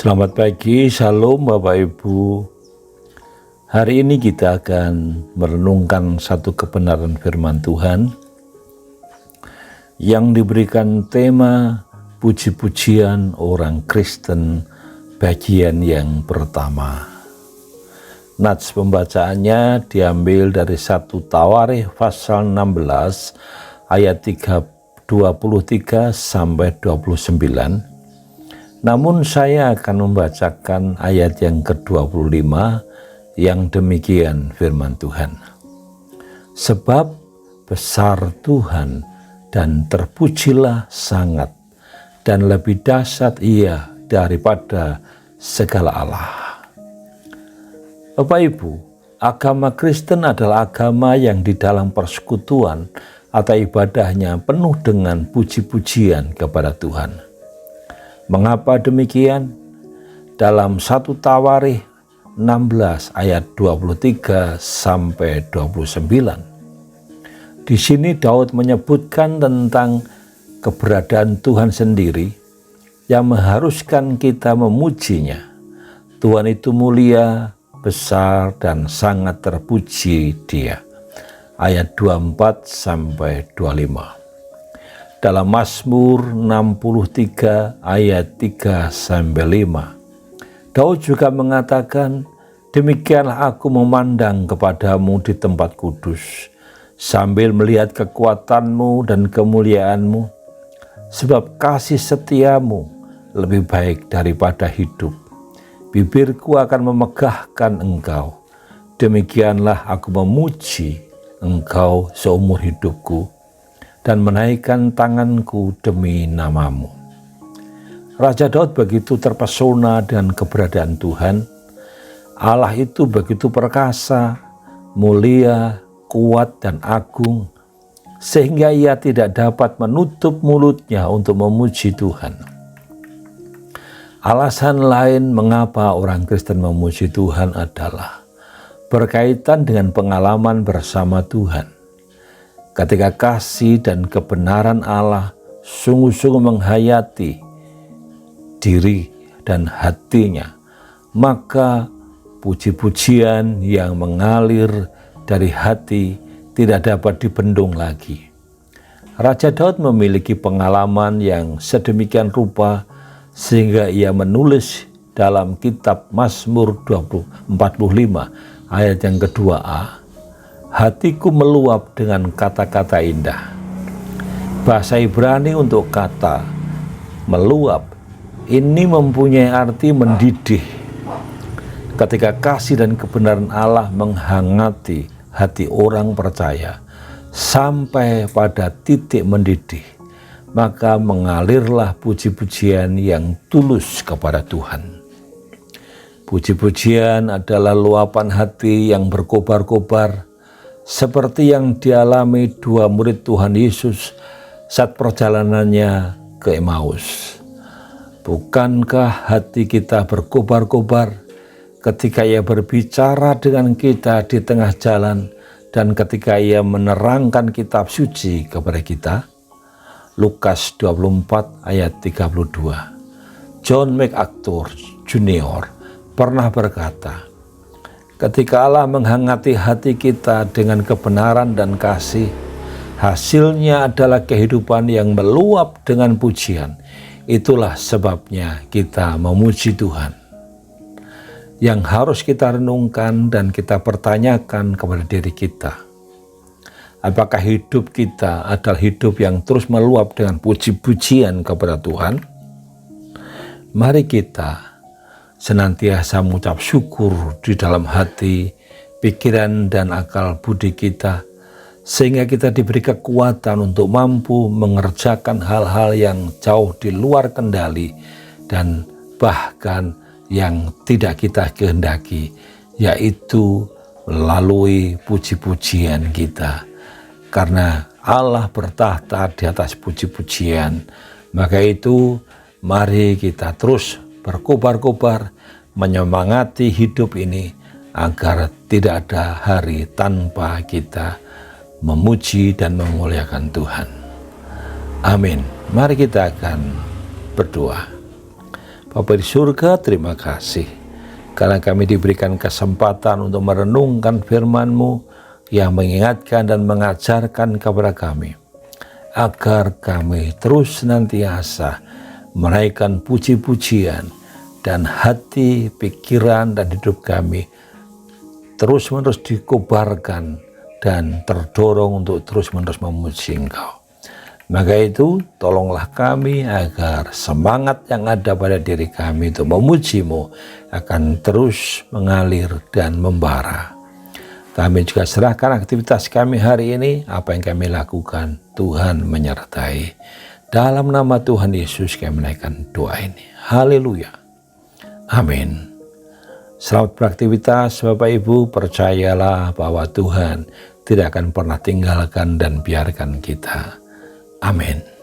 Selamat pagi, Shalom Bapak Ibu. Hari ini kita akan merenungkan satu kebenaran firman Tuhan yang diberikan tema puji-pujian orang Kristen bagian yang pertama. Nats pembacaannya diambil dari 1 Tawarikh pasal 16 ayat 23 sampai 29. Namun saya akan membacakan ayat yang ke-25 yang demikian firman Tuhan. Sebab besar Tuhan dan terpujilah sangat, dan lebih dahsyat Ia daripada segala Allah. Bapak Ibu, agama Kristen adalah agama yang di dalam persekutuan atau ibadahnya penuh dengan puji-pujian kepada Tuhan. Mengapa demikian? Dalam 1 Tawarikh 16 ayat 23 sampai 29. Di sini Daud menyebutkan tentang keberadaan Tuhan sendiri yang mengharuskan kita memujinya. Tuhan itu mulia, besar, dan sangat terpuji Dia. Ayat 24 sampai 25. Dalam Mazmur 63 ayat 3 sampai 5. Daud juga mengatakan, demikianlah aku memandang kepadamu di tempat kudus, sambil melihat kekuatanmu dan kemuliaanmu, sebab kasih setiamu lebih baik daripada hidup. Bibirku akan memegahkan engkau, demikianlah aku memuji engkau seumur hidupku, dan menaikkan tanganku demi namamu. Raja Daud begitu terpesona dengan keberadaan Tuhan. Allah itu begitu perkasa, mulia, kuat, dan agung, sehingga ia tidak dapat menutup mulutnya untuk memuji Tuhan. Alasan lain mengapa orang Kristen memuji Tuhan adalah berkaitan dengan pengalaman bersama Tuhan. Ketika kasih dan kebenaran Allah sungguh-sungguh menghayati diri dan hatinya, maka puji-pujian yang mengalir dari hati tidak dapat dibendung lagi. Raja Daud memiliki pengalaman yang sedemikian rupa sehingga ia menulis dalam kitab Mazmur 45 ayat yang kedua a, hatiku meluap dengan kata-kata indah. Bahasa Ibrani untuk kata meluap ini mempunyai arti mendidih. Ketika kasih dan kebenaran Allah menghangati hati orang percaya sampai pada titik mendidih, maka mengalirlah puji-pujian yang tulus kepada Tuhan. Puji-pujian adalah luapan hati yang berkobar-kobar, seperti yang dialami dua murid Tuhan Yesus saat perjalanannya ke Emmaus. Bukankah hati kita berkobar-kobar ketika Ia berbicara dengan kita di tengah jalan dan ketika Ia menerangkan kitab suci kepada kita? Lukas 24 ayat 32. John MacArthur Jr. pernah berkata, ketika Allah menghangati hati kita dengan kebenaran dan kasih, hasilnya adalah kehidupan yang meluap dengan pujian. Itulah sebabnya kita memuji Tuhan. Yang harus kita renungkan dan kita pertanyakan kepada diri kita, apakah hidup kita adalah hidup yang terus meluap dengan puji-pujian kepada Tuhan? Mari kita senantiasa mengucap syukur di dalam hati, pikiran, dan akal budi kita, sehingga kita diberi kekuatan untuk mampu mengerjakan hal-hal yang jauh di luar kendali dan bahkan yang tidak kita kehendaki, yaitu melalui puji-pujian kita. Karena Allah bertahta di atas puji-pujian, maka itu mari kita terus berkobar-kobar menyemangati hidup ini agar tidak ada hari tanpa kita memuji dan memuliakan Tuhan. Amin. Mari kita akan berdoa. Bapa di surga, terima kasih karena kami diberikan kesempatan untuk merenungkan firman-Mu yang mengingatkan dan mengajarkan kepada kami, agar kami terus senantiasa menaikkan puji-pujian dan hati, pikiran, dan hidup kami terus-menerus dikobarkan dan terdorong untuk terus-menerus memuji Engkau. Maka itu tolonglah kami agar semangat yang ada pada diri kami untuk memuji-Mu akan terus mengalir dan membara. Kami juga serahkan aktivitas kami hari ini, apa yang kami lakukan, Tuhan menyertai. Dalam nama Tuhan Yesus kami menaikkan doa ini. Haleluya. Amin. Selamat beraktivitas Bapak Ibu, percayalah bahwa Tuhan tidak akan pernah tinggalkan dan biarkan kita. Amin.